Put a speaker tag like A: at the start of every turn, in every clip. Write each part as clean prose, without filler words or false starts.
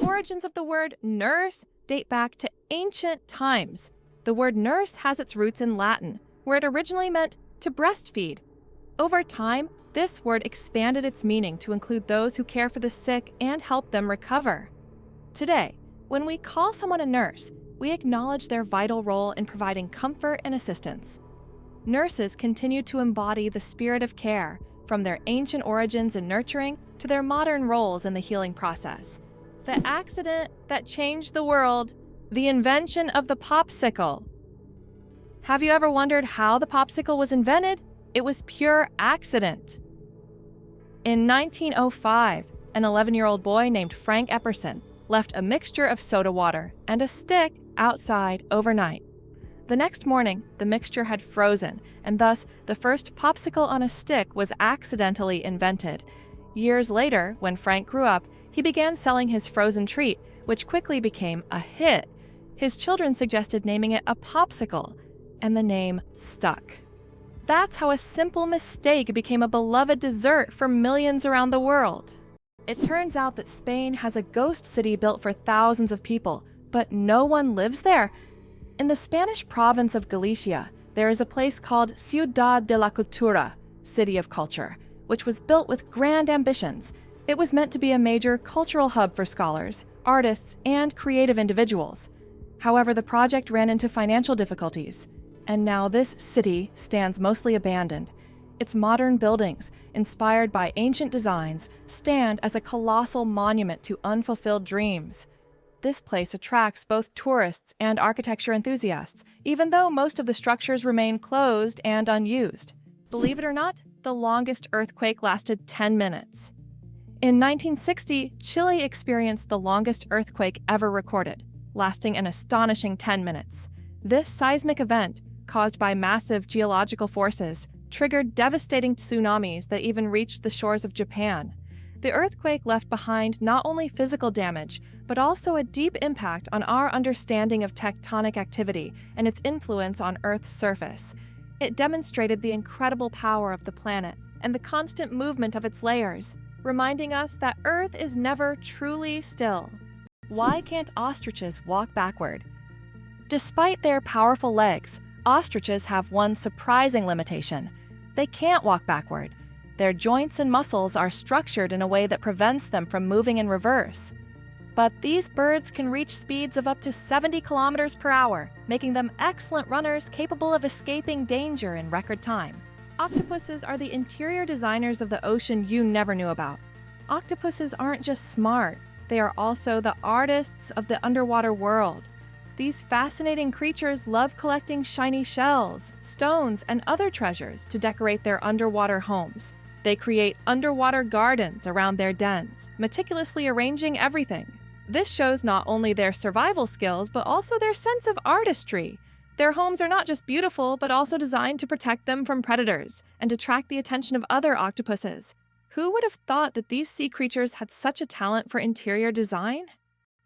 A: origins of the word nurse date back to ancient times. The word nurse has its roots in Latin, where it originally meant to breastfeed. Over time, this word expanded its meaning to include those who care for the sick and help them recover. Today, when we call someone a nurse, we acknowledge their vital role in providing comfort and assistance. Nurses continue to embody the spirit of care, from their ancient origins in nurturing to their modern roles in the healing process. The accident that changed the world, the invention of the popsicle. Have you ever wondered how the popsicle was invented? It was pure accident. In 1905, an 11-year-old boy named Frank Epperson left a mixture of soda water and a stick outside overnight. The next morning, the mixture had frozen, and thus the first popsicle on a stick was accidentally invented. Years later, when Frank grew up, he began selling his frozen treat, which quickly became a hit. His children suggested naming it a popsicle, and the name stuck. That's how a simple mistake became a beloved dessert for millions around the world. It turns out that Spain has a ghost city built for thousands of people, but no one lives there. In the Spanish province of Galicia, there is a place called Ciudad de la Cultura, City of Culture, which was built with grand ambitions. It was meant to be a major cultural hub for scholars, artists, and creative individuals. However, the project ran into financial difficulties, and now this city stands mostly abandoned. Its modern buildings, inspired by ancient designs, stand as a colossal monument to unfulfilled dreams. This place attracts both tourists and architecture enthusiasts, even though most of the structures remain closed and unused. Believe it or not, the longest earthquake lasted 10 minutes. In 1960, Chile experienced the longest earthquake ever recorded, lasting an astonishing 10 minutes. This seismic event, caused by massive geological forces, triggered devastating tsunamis that even reached the shores of Japan. The earthquake left behind not only physical damage, but also a deep impact on our understanding of tectonic activity and its influence on Earth's surface. It demonstrated the incredible power of the planet and the constant movement of its layers, reminding us that Earth is never truly still. Why can't ostriches walk backward? Despite their powerful legs, ostriches have one surprising limitation. They can't walk backward. Their joints and muscles are structured in a way that prevents them from moving in reverse. But these birds can reach speeds of up to 70 kilometers per hour, making them excellent runners capable of escaping danger in record time. Octopuses are the interior designers of the ocean you never knew about. Octopuses aren't just smart, they are also the artists of the underwater world. These fascinating creatures love collecting shiny shells, stones, and other treasures to decorate their underwater homes. They create underwater gardens around their dens, meticulously arranging everything. This shows not only their survival skills, but also their sense of artistry. Their homes are not just beautiful, but also designed to protect them from predators and attract the attention of other octopuses. Who would have thought that these sea creatures had such a talent for interior design?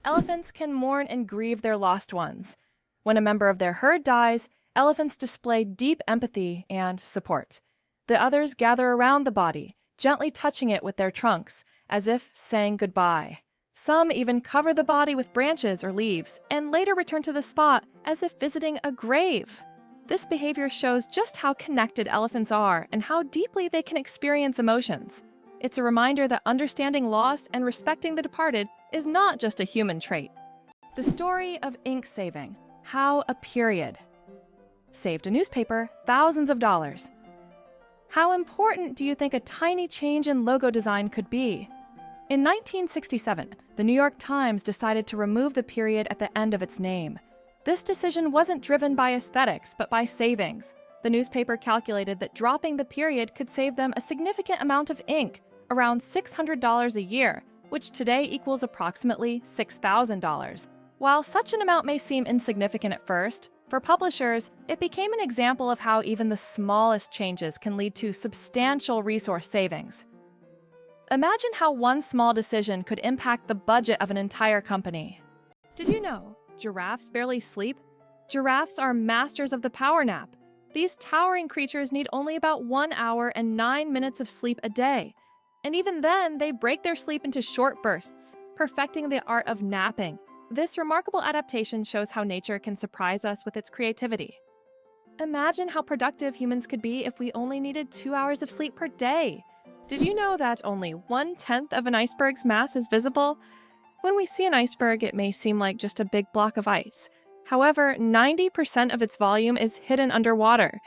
A: Elephants can mourn and grieve their lost ones. When a member of their herd dies, elephants display deep empathy and support. The others gather around the body, gently touching it with their trunks, as if saying goodbye. Some even cover the body with branches or leaves, and later return to the spot as if visiting a grave. This behavior shows just how connected elephants are and how deeply they can experience emotions. It's a reminder that understanding loss and respecting the departed is not just a human trait. The story of ink saving. How a period saved a newspaper thousands of dollars. How important do you think a tiny change in logo design could be? In 1967, the New York Times decided to remove the period at the end of its name. This decision wasn't driven by aesthetics, but by savings. The newspaper calculated that dropping the period could save them a significant amount of ink, around $600 a year, which today equals approximately $6,000. While such an amount may seem insignificant at first, for publishers, it became an example of how even the smallest changes can lead to substantial resource savings. Imagine how one small decision could impact the budget of an entire company. Did you know giraffes barely sleep? Giraffes are masters of the power nap. These towering creatures need only about 1 hour and 9 minutes of sleep a day. And even then, they break their sleep into short bursts. perfecting the art of napping. This remarkable adaptation shows how nature can surprise us with its creativity. Imagine how productive humans could be if we only needed 2 hours of sleep per day. Did you know that only 1/10 of an iceberg's mass is visible? When we see an iceberg, it may seem like just a big block of ice. However, 90% of its volume is hidden underwater.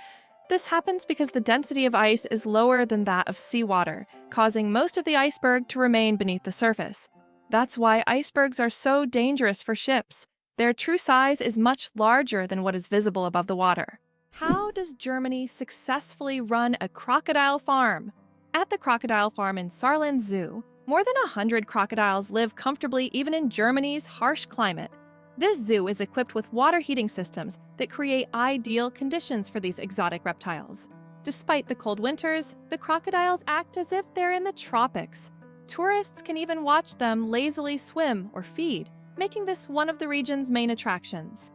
A: This happens because the density of ice is lower than that of seawater, causing most of the iceberg to remain beneath the surface. That's why icebergs are so dangerous for ships. Their true size is much larger than what is visible above the water. How does Germany successfully run a crocodile farm? At the crocodile farm in Saarland Zoo, more than 100 crocodiles live comfortably even in Germany's harsh climate. This zoo is equipped with water heating systems that create ideal conditions for these exotic reptiles. Despite the cold winters, the crocodiles act as if they're in the tropics. Tourists can even watch them lazily swim or feed, making this one of the region's main attractions.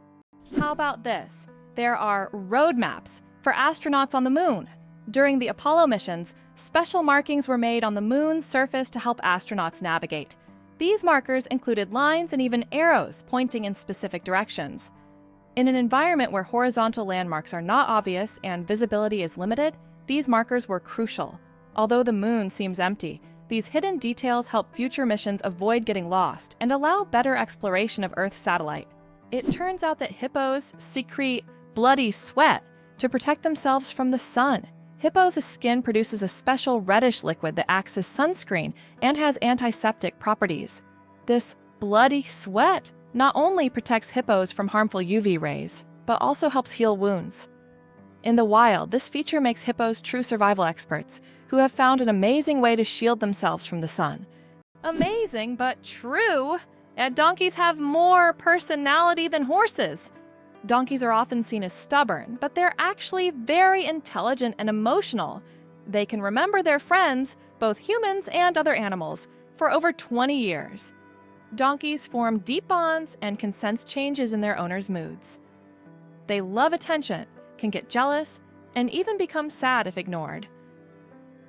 A: How about this? There are road maps for astronauts on the moon. During the Apollo missions, special markings were made on the moon's surface to help astronauts navigate. These markers included lines and even arrows pointing in specific directions. In an environment where horizontal landmarks are not obvious and visibility is limited, these markers were crucial. Although the moon seems empty, these hidden details help future missions avoid getting lost and allow better exploration of Earth's satellite. It turns out that hippos secrete bloody sweat to protect themselves from the sun. Hippos' skin produces a special reddish liquid that acts as sunscreen and has antiseptic properties. This bloody sweat not only protects hippos from harmful UV rays, but also helps heal wounds. In the wild, this feature makes hippos true survival experts who have found an amazing way to shield themselves from the sun. Amazing, but true! And donkeys have more personality than horses. Donkeys are often seen as stubborn, but they're actually very intelligent and emotional. They can remember their friends, both humans and other animals, for over 20 years. Donkeys form deep bonds and can sense changes in their owners' moods. They love attention, can get jealous, and even become sad if ignored.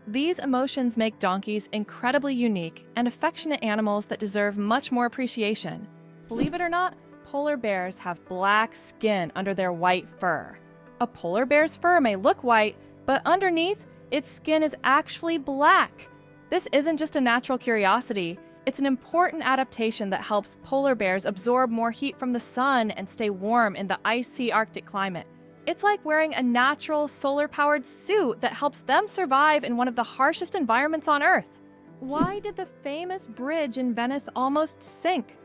A: These emotions make donkeys incredibly unique and affectionate animals that deserve much more appreciation. Believe it or not, polar bears have black skin under their white fur. A polar bear's fur may look white, but underneath, its skin is actually black. This isn't just a natural curiosity, it's an important adaptation that helps polar bears absorb more heat from the sun and stay warm in the icy Arctic climate. It's like wearing a natural solar-powered suit that helps them survive in one of the harshest environments on Earth. Why did the famous bridge in Venice almost sink?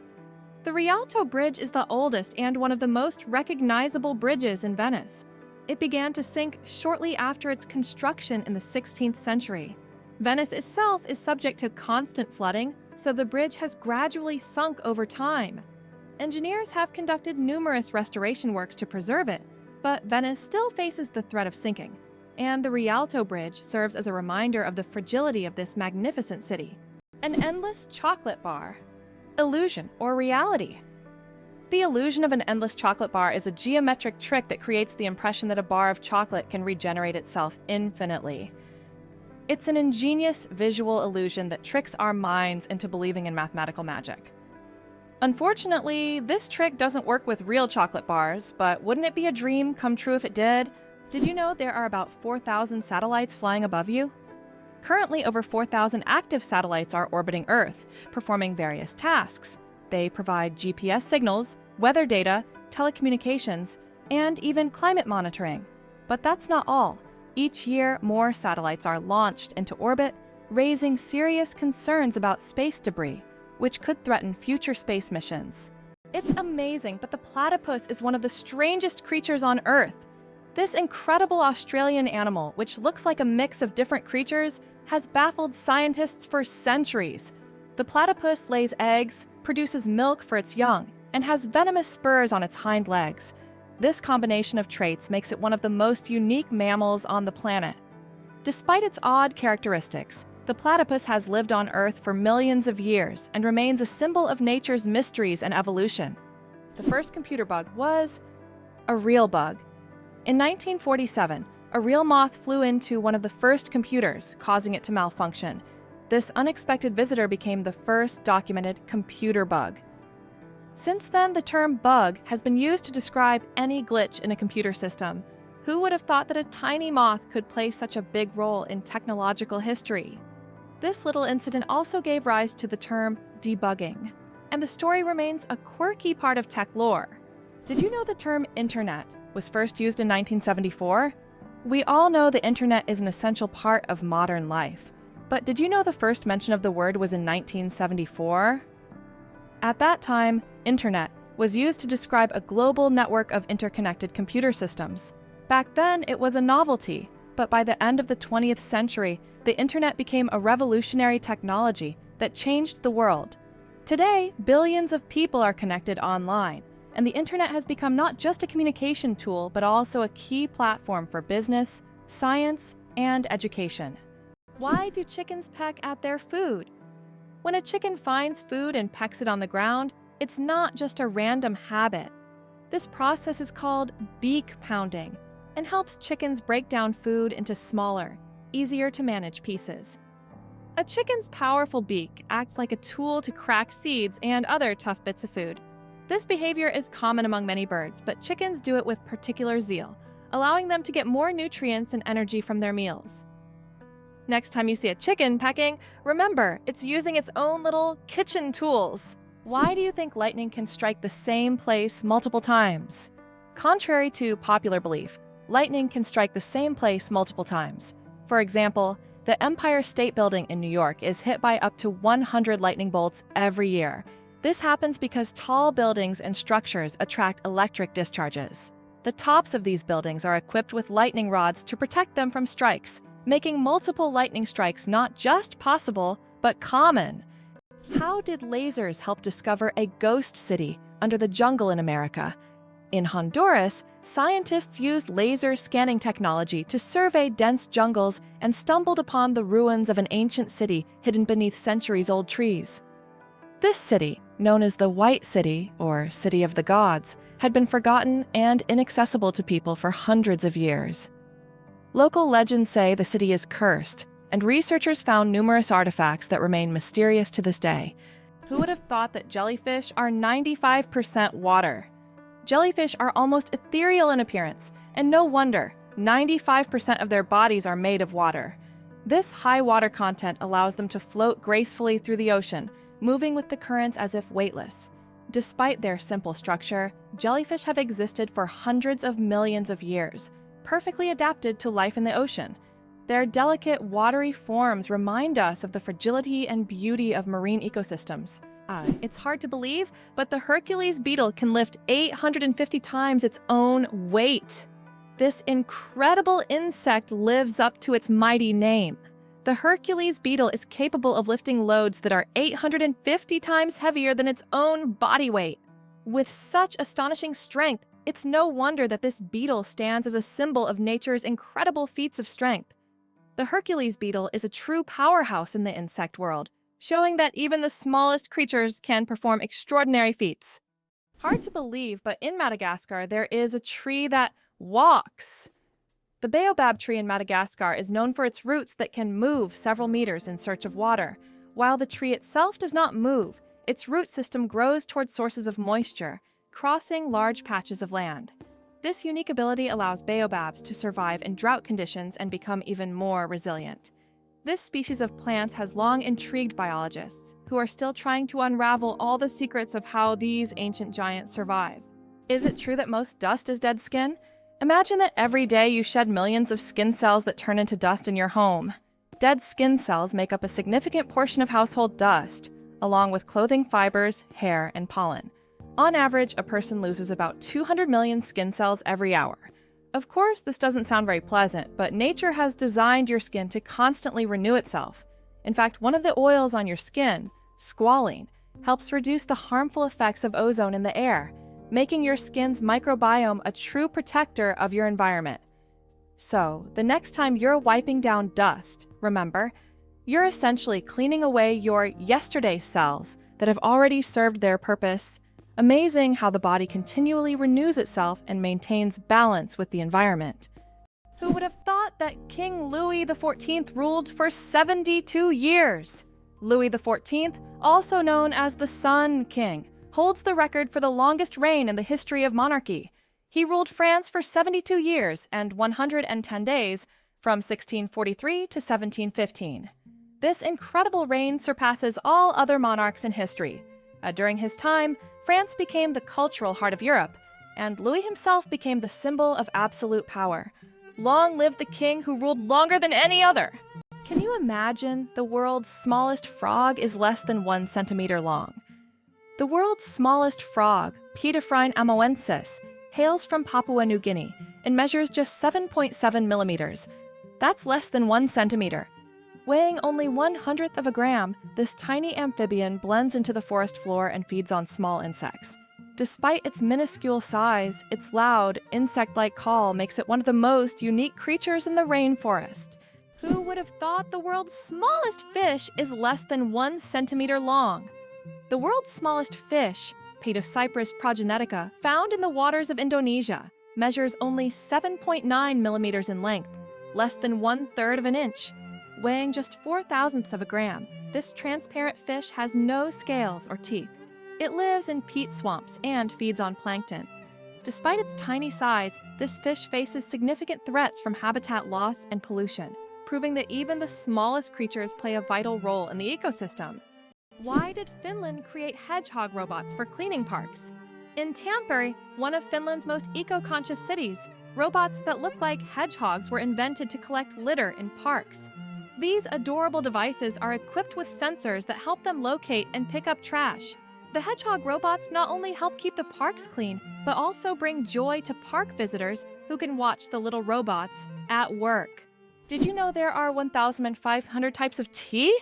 A: The Rialto Bridge is the oldest and one of the most recognizable bridges in Venice. It began to sink shortly after its construction in the 16th century. Venice itself is subject to constant flooding, so the bridge has gradually sunk over time. Engineers have conducted numerous restoration works to preserve it, but Venice still faces the threat of sinking, and the Rialto Bridge serves as a reminder of the fragility of this magnificent city. An endless chocolate bar. Illusion or reality? The illusion of an endless chocolate bar is a geometric trick that creates the impression that a bar of chocolate can regenerate itself infinitely. It's an ingenious visual illusion that tricks our minds into believing in mathematical magic. Unfortunately, this trick doesn't work with real chocolate bars, but wouldn't it be a dream come true if it did? Did you know there are about 4,000 satellites flying above you? Currently, over 4,000 active satellites are orbiting Earth, performing various tasks. They provide GPS signals, weather data, telecommunications, and even climate monitoring. But that's not all. Each year, more satellites are launched into orbit, raising serious concerns about space debris, which could threaten future space missions. It's amazing, but the platypus is one of the strangest creatures on Earth. This incredible Australian animal, which looks like a mix of different creatures, has baffled scientists for centuries. The platypus lays eggs, produces milk for its young, and has venomous spurs on its hind legs. This combination of traits makes it one of the most unique mammals on the planet. Despite its odd characteristics, the platypus has lived on Earth for millions of years and remains a symbol of nature's mysteries and evolution. The first computer bug was a real bug. In 1947, a real moth flew into one of the first computers, causing it to malfunction. This unexpected visitor became the first documented computer bug. Since then, the term bug has been used to describe any glitch in a computer system. Who would have thought that a tiny moth could play such a big role in technological history? This little incident also gave rise to the term debugging, and the story remains a quirky part of tech lore. Did you know the term internet was first used in 1974? We all know the internet is an essential part of modern life, but did you know the first mention of the word was in 1974? At that time, internet was used to describe a global network of interconnected computer systems. Back then, it was a novelty, but by the end of the 20th century, the internet became a revolutionary technology that changed the world. Today, billions of people are connected online, and the internet has become not just a communication tool, but also a key platform for business, science, and education. Why do chickens peck at their food? When a chicken finds food and pecks it on the ground, it's not just a random habit. This process is called beak pounding and helps chickens break down food into smaller, easier to manage pieces. A chicken's powerful beak acts like a tool to crack seeds and other tough bits of food. This behavior is common among many birds, but chickens do it with particular zeal, allowing them to get more nutrients and energy from their meals. Next time you see a chicken pecking, remember, it's using its own little kitchen tools. Why do you think lightning can strike the same place multiple times? Contrary to popular belief, lightning can strike the same place multiple times. For example, the Empire State Building in New York is hit by up to 100 lightning bolts every year. This happens because tall buildings and structures attract electric discharges. The tops of these buildings are equipped with lightning rods to protect them from strikes, making multiple lightning strikes not just possible, but common. How did lasers help discover a ghost city under the jungle in America? In Honduras, scientists used laser scanning technology to survey dense jungles and stumbled upon the ruins of an ancient city hidden beneath centuries-old trees. This city, known as the White City, or City of the Gods, had been forgotten and inaccessible to people for hundreds of years. Local legends say the city is cursed, and researchers found numerous artifacts that remain mysterious to this day. Who would have thought that jellyfish are 95% water? Jellyfish are almost ethereal in appearance, and no wonder, 95% of their bodies are made of water. This high water content allows them to float gracefully through the ocean, moving with the currents as if weightless. Despite their simple structure, jellyfish have existed for hundreds of millions of years, perfectly adapted to life in the ocean. Their delicate, watery forms remind us of the fragility and beauty of marine ecosystems. It's hard to believe, but the Hercules beetle can lift 850 times its own weight. This incredible insect lives up to its mighty name. The Hercules beetle is capable of lifting loads that are 850 times heavier than its own body weight. With such astonishing strength, it's no wonder that this beetle stands as a symbol of nature's incredible feats of strength. The Hercules beetle is a true powerhouse in the insect world, showing that even the smallest creatures can perform extraordinary feats. Hard to believe, but in Madagascar, there is a tree that walks. The baobab tree in Madagascar is known for its roots that can move several meters in search of water. While the tree itself does not move, its root system grows toward sources of moisture, crossing large patches of land. This unique ability allows baobabs to survive in drought conditions and become even more resilient. This species of plants has long intrigued biologists, who are still trying to unravel all the secrets of how these ancient giants survive. Is it true that most dust is dead skin? Imagine that every day you shed millions of skin cells that turn into dust in your home. Dead skin cells make up a significant portion of household dust, along with clothing fibers, hair, and pollen. On average, a person loses about 200 million skin cells every hour. Of course, this doesn't sound very pleasant, but nature has designed your skin to constantly renew itself. In fact, one of the oils on your skin, squalene, helps reduce the harmful effects of ozone in the air, making your skin's microbiome a true protector of your environment. So, the next time you're wiping down dust, remember, you're essentially cleaning away your yesterday cells that have already served their purpose. Amazing how the body continually renews itself and maintains balance with the environment. Who would have thought that King Louis the Fourteenth ruled for 72 years? Louis the Fourteenth, also known as the Sun King, holds the record for the longest reign in the history of monarchy. He ruled France for 72 years and 110 days, from 1643 to 1715. This incredible reign surpasses all other monarchs in history. During his time, France became the cultural heart of Europe, and Louis himself became the symbol of absolute power. Long live the king who ruled longer than any other! Can you imagine the world's smallest frog is less than 1 centimeter long? The world's smallest frog, Pediphrine amoensis, hails from Papua New Guinea and measures just 7.7 millimeters. That's less than 1 centimeter. Weighing only 1/100th of a gram, this tiny amphibian blends into the forest floor and feeds on small insects. Despite its minuscule size, its loud, insect-like call makes it one of the most unique creatures in the rainforest. Who would have thought the world's smallest fish is less than 1 centimeter long? The world's smallest fish, Pediocyprus progenetica, found in the waters of Indonesia, measures only 7.9 millimeters in length, less than 1/3 of an inch. Weighing just 0.004 of a gram, this transparent fish has no scales or teeth. It lives in peat swamps and feeds on plankton. Despite its tiny size, this fish faces significant threats from habitat loss and pollution, proving that even the smallest creatures play a vital role in the ecosystem. Why did Finland create hedgehog robots for cleaning parks? In Tampere, one of Finland's most eco-conscious cities, robots that look like hedgehogs were invented to collect litter in parks. These adorable devices are equipped with sensors that help them locate and pick up trash. The hedgehog robots not only help keep the parks clean, but also bring joy to park visitors who can watch the little robots at work. Did you know there are 1,500 types of tea?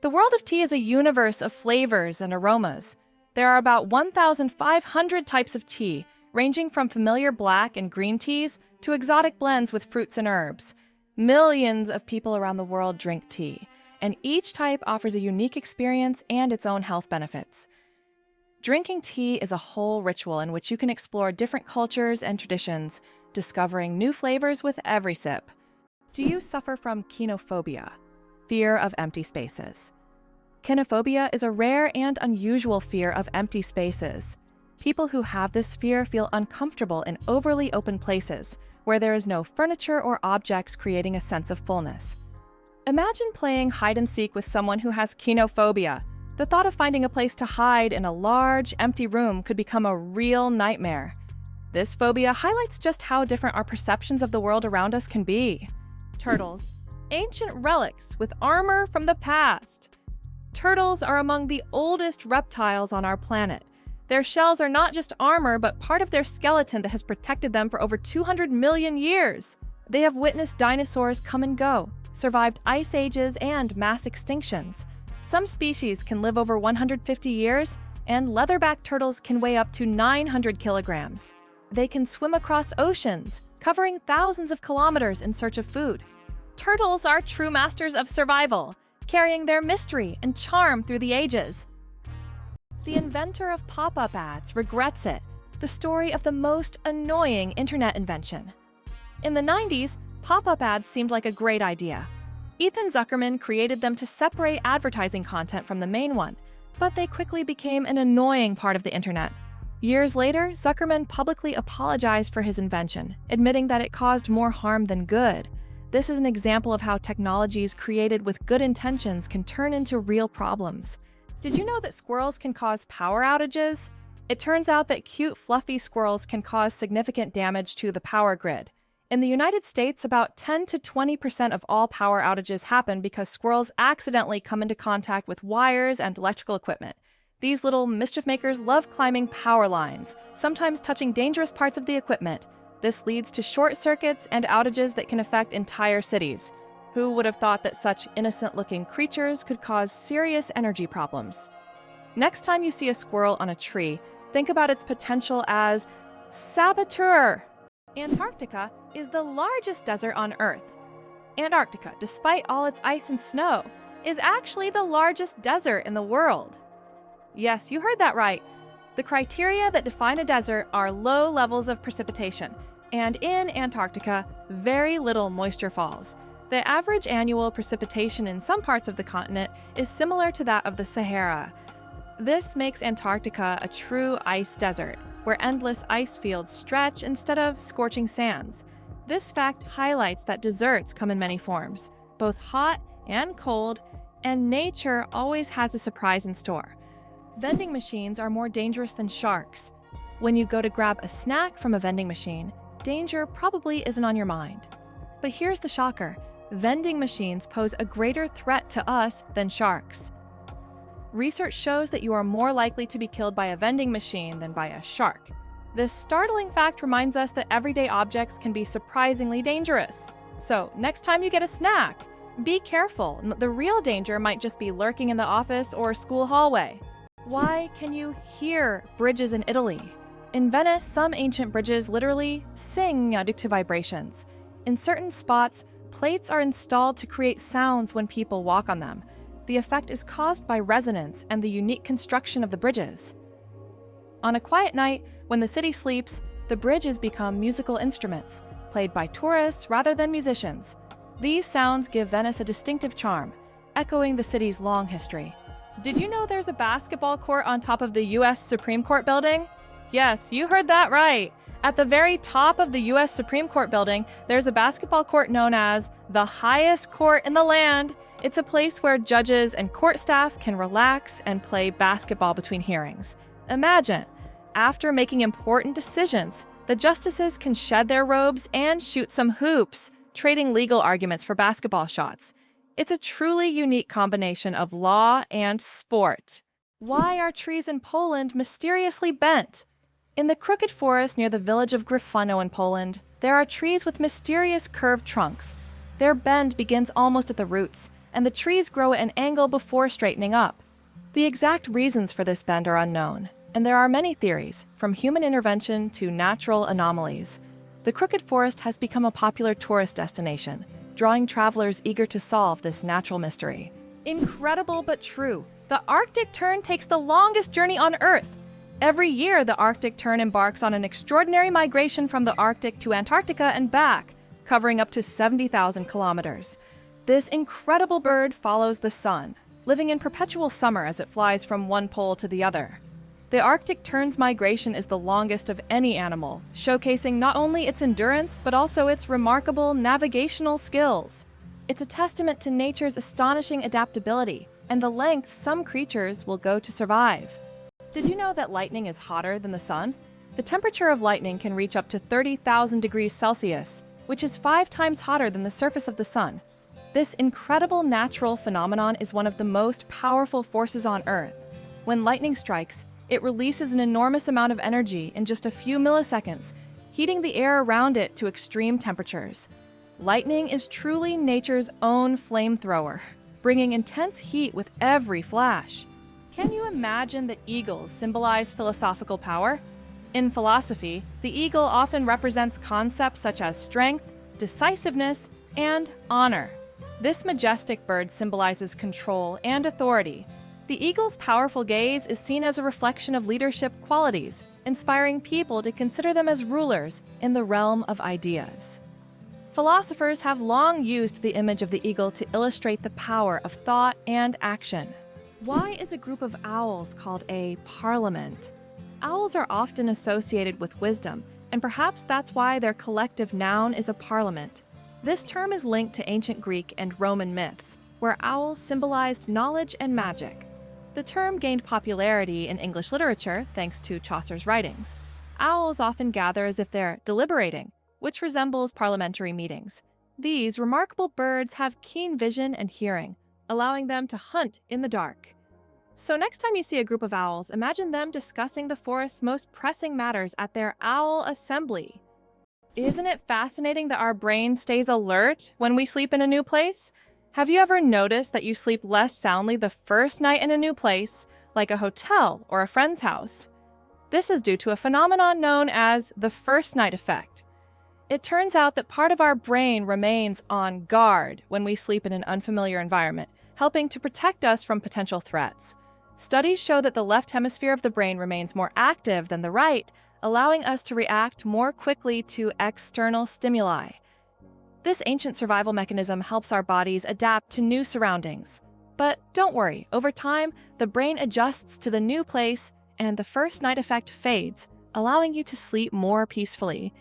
A: The world of tea is a universe of flavors and aromas. There are about 1,500 types of tea, ranging from familiar black and green teas to exotic blends with fruits and herbs. Millions of people around the world drink tea, and each type offers a unique experience and its own health benefits. Drinking tea is a whole ritual in which you can explore different cultures and traditions, discovering new flavors with every sip. Do you suffer from kenophobia, fear of empty spaces? Kenophobia is a rare and unusual fear of empty spaces. People who have this fear feel uncomfortable in overly open places, where there is no furniture or objects creating a sense of fullness. Imagine playing hide-and-seek with someone who has kenophobia. The thought of finding a place to hide in a large, empty room could become a real nightmare. This phobia highlights just how different our perceptions of the world around us can be. Turtles, ancient relics with armor from the past. Turtles are among the oldest reptiles on our planet. Their shells are not just armor, but part of their skeleton that has protected them for over 200 million years. They have witnessed dinosaurs come and go, survived ice ages and mass extinctions. Some species can live over 150 years, and leatherback turtles can weigh up to 900 kilograms. They can swim across oceans, covering thousands of kilometers in search of food. Turtles are true masters of survival, carrying their mystery and charm through the ages. The inventor of pop-up ads regrets it, the story of the most annoying internet invention. In the 90s, pop-up ads seemed like a great idea. Ethan Zuckerman created them to separate advertising content from the main one, but they quickly became an annoying part of the internet. Years later, Zuckerman publicly apologized for his invention, admitting that it caused more harm than good. This is an example of how technologies created with good intentions can turn into real problems. Did you know that squirrels can cause power outages? It turns out that cute, fluffy squirrels can cause significant damage to the power grid. In the United States, about 10 to 20% of all power outages happen because squirrels accidentally come into contact with wires and electrical equipment. These little mischief makers love climbing power lines, sometimes touching dangerous parts of the equipment. This leads to short circuits and outages that can affect entire cities. Who would have thought that such innocent-looking creatures could cause serious energy problems? Next time you see a squirrel on a tree, think about its potential as saboteur. Antarctica is the largest desert on Earth. Antarctica, despite all its ice and snow, is actually the largest desert in the world. Yes, you heard that right. The criteria that define a desert are low levels of precipitation. And in Antarctica, very little moisture falls. The average annual precipitation in some parts of the continent is similar to that of the Sahara. This makes Antarctica a true ice desert, where endless ice fields stretch instead of scorching sands. This fact highlights that deserts come in many forms, both hot and cold, and nature always has a surprise in store. Vending machines are more dangerous than sharks. When you go to grab a snack from a vending machine, danger probably isn't on your mind. But here's the shocker: vending machines pose a greater threat to us than sharks. Research shows that you are more likely to be killed by a vending machine than by a shark. This startling fact reminds us that everyday objects can be surprisingly dangerous. So, next time you get a snack, be careful. The real danger might just be lurking in the office or school hallway. Why can you hear bridges in Italy? In Venice, some ancient bridges literally sing due to vibrations. In certain spots, plates are installed to create sounds when people walk on them. The effect is caused by resonance and the unique construction of the bridges. On a quiet night, when the city sleeps, the bridges become musical instruments, played by tourists rather than musicians. These sounds give Venice a distinctive charm, echoing the city's long history. Did you know there's a basketball court on top of the U.S. Supreme Court building? Yes, you heard that right. At the very top of the U.S. Supreme Court building, there's a basketball court known as the highest court in the land. It's a place where judges and court staff can relax and play basketball between hearings. Imagine, after making important decisions, the justices can shed their robes and shoot some hoops, trading legal arguments for basketball shots. It's a truly unique combination of law and sport. Why are trees in Poland mysteriously bent? In the crooked forest near the village of Gryfino in Poland, there are trees with mysterious curved trunks. Their bend begins almost at the roots, and the trees grow at an angle before straightening up. The exact reasons for this bend are unknown, and there are many theories, from human intervention to natural anomalies. The crooked forest has become a popular tourist destination, drawing travelers eager to solve this natural mystery. Incredible but true, the Arctic tern takes the longest journey on Earth. Every year, the Arctic tern embarks on an extraordinary migration from the Arctic to Antarctica and back, covering up to 70,000 kilometers. This incredible bird follows the sun, living in perpetual summer as it flies from one pole to the other. The Arctic tern's migration is the longest of any animal, showcasing not only its endurance, but also its remarkable navigational skills. It's a testament to nature's astonishing adaptability and the length some creatures will go to survive. Did you know that lightning is hotter than the sun? The temperature of lightning can reach up to 30,000 degrees Celsius, which is 5 times hotter than the surface of the sun. This incredible natural phenomenon is one of the most powerful forces on Earth. When lightning strikes, it releases an enormous amount of energy in just a few milliseconds, heating the air around it to extreme temperatures. Lightning is truly nature's own flamethrower, bringing intense heat with every flash. Can you imagine that eagles symbolize philosophical power? In philosophy, the eagle often represents concepts such as strength, decisiveness, and honor. This majestic bird symbolizes control and authority. The eagle's powerful gaze is seen as a reflection of leadership qualities, inspiring people to consider them as rulers in the realm of ideas. Philosophers have long used the image of the eagle to illustrate the power of thought and action. Why is a group of owls called a parliament? Owls are often associated with wisdom, and perhaps that's why their collective noun is a parliament. This term is linked to ancient Greek and Roman myths, where owls symbolized knowledge and magic. The term gained popularity in English literature thanks to Chaucer's writings. Owls often gather as if they're deliberating, which resembles parliamentary meetings. These remarkable birds have keen vision and hearing, allowing them to hunt in the dark. So next time you see a group of owls, imagine them discussing the forest's most pressing matters at their owl assembly. Isn't it fascinating that our brain stays alert when we sleep in a new place? Have you ever noticed that you sleep less soundly the first night in a new place, like a hotel or a friend's house? This is due to a phenomenon known as the first night effect. It turns out that part of our brain remains on guard when we sleep in an unfamiliar environment, helping to protect us from potential threats. Studies show that the left hemisphere of the brain remains more active than the right, allowing us to react more quickly to external stimuli. This ancient survival mechanism helps our bodies adapt to new surroundings. But don't worry, over time, the brain adjusts to the new place and the first night effect fades, allowing you to sleep more peacefully.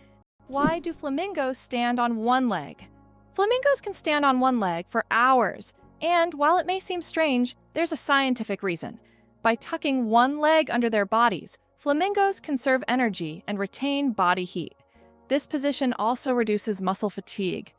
A: Why do flamingos stand on one leg? Flamingos can stand on one leg for hours, and while it may seem strange, there's a scientific reason. By tucking one leg under their bodies, flamingos conserve energy and retain body heat. This position also reduces muscle fatigue.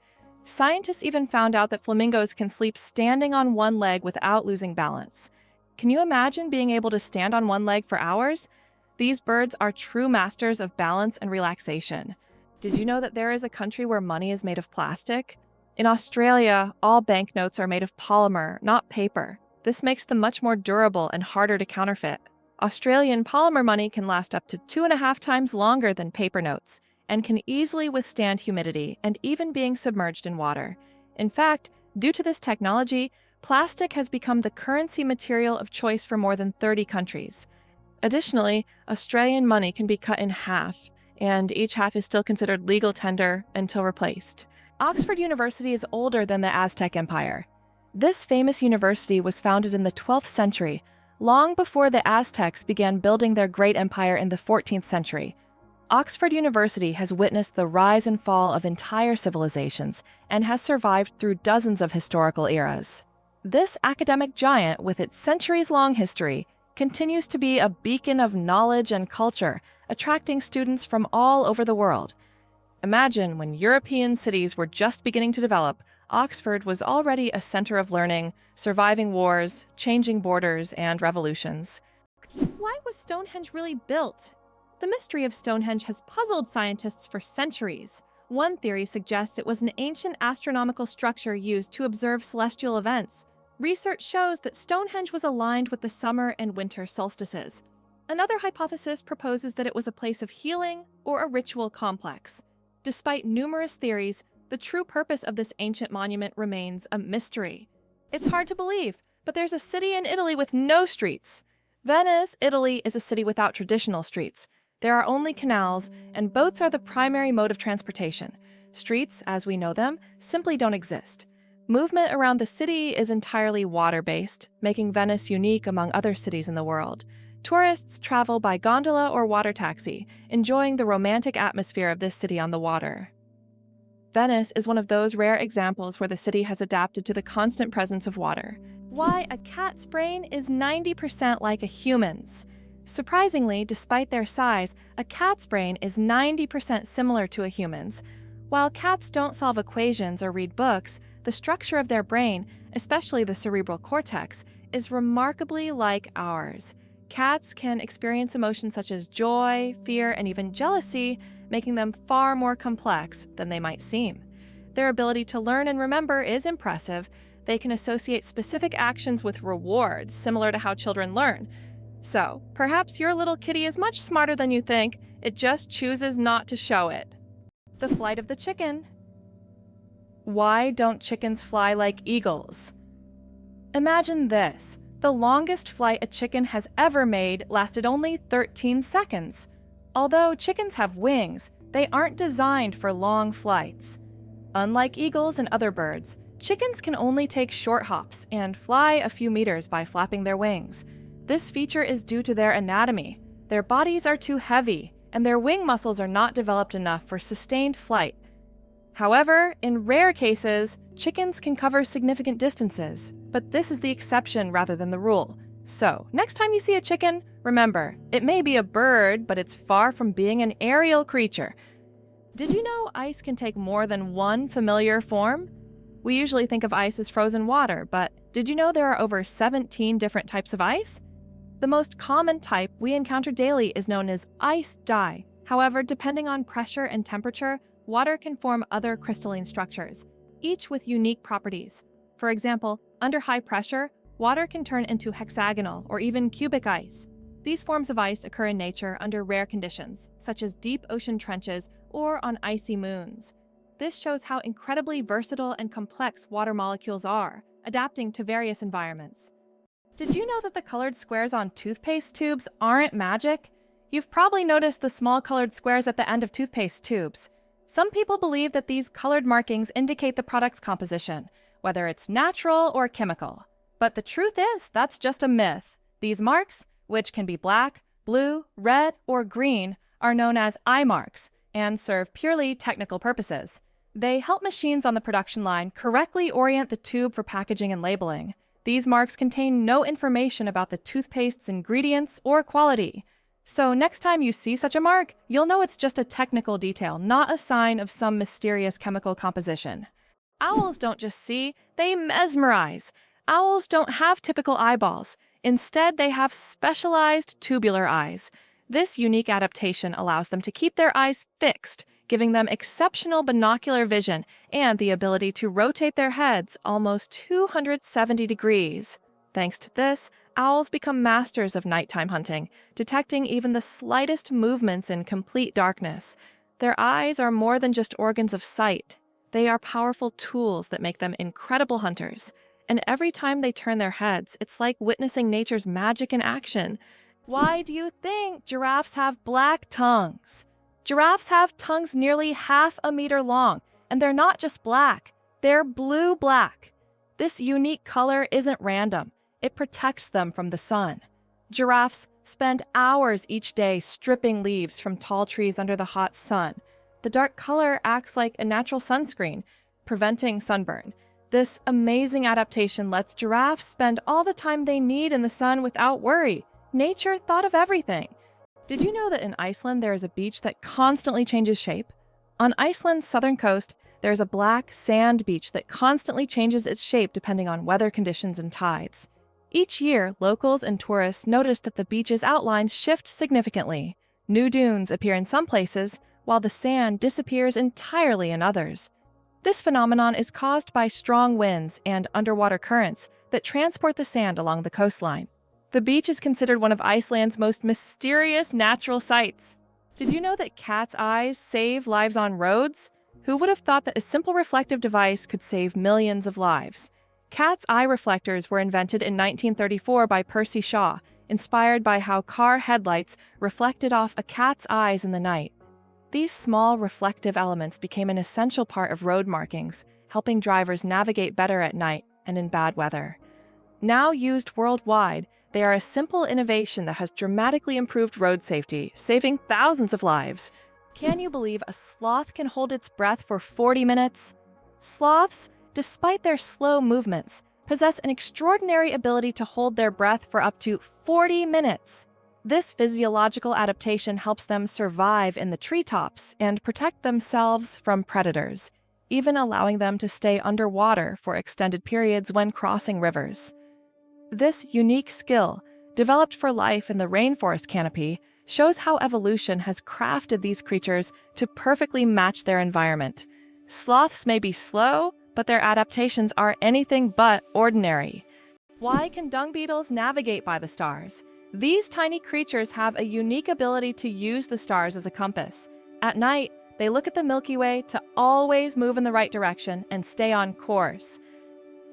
A: Scientists even found out that flamingos can sleep standing on one leg without losing balance. Can you imagine being able to stand on one leg for hours? These birds are true masters of balance and relaxation. Did you know that there is a country where money is made of plastic? In Australia, all banknotes are made of polymer, not paper. This makes them much more durable and harder to counterfeit. Australian polymer money can last up to 2.5 times longer than paper notes, and can easily withstand humidity and even being submerged in water. In fact, due to this technology, plastic has become the currency material of choice for more than 30 countries. Additionally, Australian money can be cut in half, and each half is still considered legal tender until replaced. Oxford University is older than the Aztec Empire. This famous university was founded in the 12th century, long before the Aztecs began building their great empire in the 14th century. Oxford University has witnessed the rise and fall of entire civilizations and has survived through dozens of historical eras. This academic giant, with its centuries-long history, continues to be a beacon of knowledge and culture, attracting students from all over the world. Imagine when European cities were just beginning to develop, Oxford was already a center of learning, surviving wars, changing borders, and revolutions. Why was Stonehenge really built? The mystery of Stonehenge has puzzled scientists for centuries. One theory suggests it was an ancient astronomical structure used to observe celestial events. Research shows that Stonehenge was aligned with the summer and winter solstices. Another hypothesis proposes that it was a place of healing or a ritual complex. Despite numerous theories, the true purpose of this ancient monument remains a mystery. It's hard to believe, but there's a city in Italy with no streets. Venice, Italy, is a city without traditional streets. There are only canals, and boats are the primary mode of transportation. Streets, as we know them, simply don't exist. Movement around the city is entirely water-based, making Venice unique among other cities in the world. Tourists travel by gondola or water taxi, enjoying the romantic atmosphere of this city on the water. Venice is one of those rare examples where the city has adapted to the constant presence of water. Why a cat's brain is 90% like a human's. Surprisingly, despite their size, a cat's brain is 90% similar to a human's. While cats don't solve equations or read books, the structure of their brain, especially the cerebral cortex, is remarkably like ours. Cats can experience emotions such as joy, fear, and even jealousy, making them far more complex than they might seem. Their ability to learn and remember is impressive. They can associate specific actions with rewards, similar to how children learn. So, perhaps your little kitty is much smarter than you think, it just chooses not to show it. The flight of the chicken. Why don't chickens fly like eagles? Imagine this. The longest flight a chicken has ever made lasted only 13 seconds. Although chickens have wings, they aren't designed for long flights. Unlike eagles and other birds, chickens can only take short hops and fly a few meters by flapping their wings. This feature is due to their anatomy. Their bodies are too heavy, and their wing muscles are not developed enough for sustained flight. However, in rare cases, chickens can cover significant distances, but this is the exception rather than the rule. So, next time you see a chicken, remember, it may be a bird, but it's far from being an aerial creature. Did you know ice can take more than one familiar form? We usually think of ice as frozen water, but did you know there are over 17 different types of ice? The most common type we encounter daily is known as ice dye. However, depending on pressure and temperature, water can form other crystalline structures, each with unique properties. For example, under high pressure, water can turn into hexagonal or even cubic ice. These forms of ice occur in nature under rare conditions, such as deep ocean trenches or on icy moons. This shows how incredibly versatile and complex water molecules are, adapting to various environments. Did you know that the colored squares on toothpaste tubes aren't magic? You've probably noticed the small colored squares at the end of toothpaste tubes. Some people believe that these colored markings indicate the product's composition, whether it's natural or chemical. But the truth is, that's just a myth. These marks, which can be black, blue, red, or green, are known as eye marks and serve purely technical purposes. They help machines on the production line correctly orient the tube for packaging and labeling. These marks contain no information about the toothpaste's ingredients or quality. So next time you see such a mark, you'll know it's just a technical detail, not a sign of some mysterious chemical composition. Owls don't just see, they mesmerize. Owls don't have typical eyeballs. Instead, they have specialized tubular eyes. This unique adaptation allows them to keep their eyes fixed, giving them exceptional binocular vision and the ability to rotate their heads almost 270 degrees. Thanks to this, owls become masters of nighttime hunting, detecting even the slightest movements in complete darkness. Their eyes are more than just organs of sight. They are powerful tools that make them incredible hunters. And every time they turn their heads, it's like witnessing nature's magic in action. Why do you think giraffes have black tongues? Giraffes have tongues nearly half a meter long, and they're not just black, they're blue-black. This unique color isn't random. It protects them from the sun. Giraffes spend hours each day stripping leaves from tall trees under the hot sun. The dark color acts like a natural sunscreen, preventing sunburn. This amazing adaptation lets giraffes spend all the time they need in the sun without worry. Nature thought of everything. Did you know that in Iceland there is a beach that constantly changes shape? On Iceland's southern coast, there is a black sand beach that constantly changes its shape depending on weather conditions and tides. Each year, locals and tourists notice that the beach's outlines shift significantly. New dunes appear in some places, while the sand disappears entirely in others. This phenomenon is caused by strong winds and underwater currents that transport the sand along the coastline. The beach is considered one of Iceland's most mysterious natural sights. Did you know that cats' eyes save lives on roads? Who would have thought that a simple reflective device could save millions of lives? Cat's eye reflectors were invented in 1934 by Percy Shaw, inspired by how car headlights reflected off a cat's eyes in the night. These small reflective elements became an essential part of road markings, helping drivers navigate better at night and in bad weather. Now used worldwide, they are a simple innovation that has dramatically improved road safety, saving thousands of lives. Can you believe a sloth can hold its breath for 40 minutes? Sloths, despite their slow movements, possess an extraordinary ability to hold their breath for up to 40 minutes. This physiological adaptation helps them survive in the treetops and protect themselves from predators, even allowing them to stay underwater for extended periods when crossing rivers. This unique skill, developed for life in the rainforest canopy, shows how evolution has crafted these creatures to perfectly match their environment. Sloths may be slow, but their adaptations are anything but ordinary. Why can dung beetles navigate by the stars? These tiny creatures have a unique ability to use the stars as a compass. At night, they look at the Milky Way to always move in the right direction and stay on course.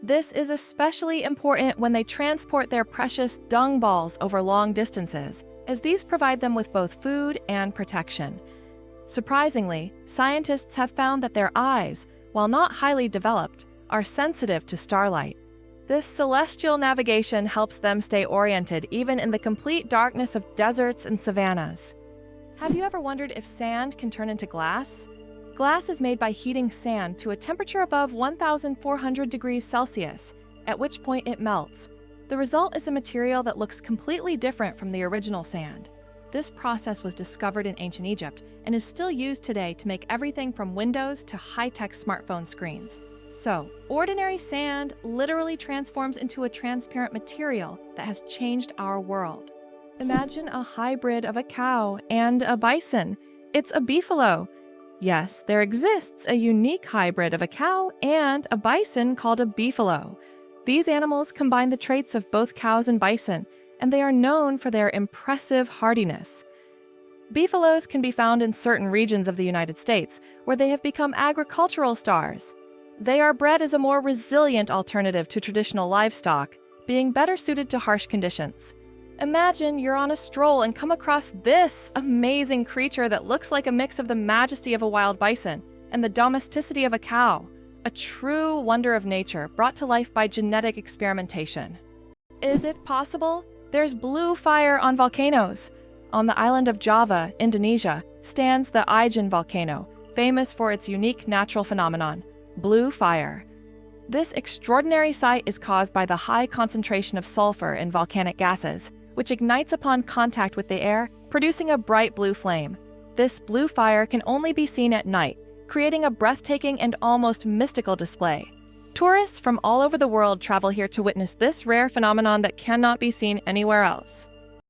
A: This is especially important when they transport their precious dung balls over long distances, as these provide them with both food and protection. Surprisingly, scientists have found that their eyes, while not highly developed, are sensitive to starlight. This celestial navigation helps them stay oriented even in the complete darkness of deserts and savannas. Have you ever wondered if sand can turn into glass? Glass is made by heating sand to a temperature above 1,400 degrees Celsius, at which point it melts. The result is a material that looks completely different from the original sand. This process was discovered in ancient Egypt and is still used today to make everything from windows to high-tech smartphone screens. So, ordinary sand literally transforms into a transparent material that has changed our world. Imagine a hybrid of a cow and a bison. It's a beefalo. Yes, there exists a unique hybrid of a cow and a bison called a beefalo. These animals combine the traits of both cows and bison, and they are known for their impressive hardiness. Beefalos can be found in certain regions of the United States, where they have become agricultural stars. They are bred as a more resilient alternative to traditional livestock, being better suited to harsh conditions. Imagine you're on a stroll and come across this amazing creature that looks like a mix of the majesty of a wild bison and the domesticity of a cow, a true wonder of nature brought to life by genetic experimentation. Is it possible? There's blue fire on volcanoes. On the island of Java, Indonesia, stands the Ijen volcano, famous for its unique natural phenomenon, blue fire. This extraordinary sight is caused by the high concentration of sulfur in volcanic gases, which ignites upon contact with the air, producing a bright blue flame. This blue fire can only be seen at night, creating a breathtaking and almost mystical display. Tourists from all over the world travel here to witness this rare phenomenon that cannot be seen anywhere else.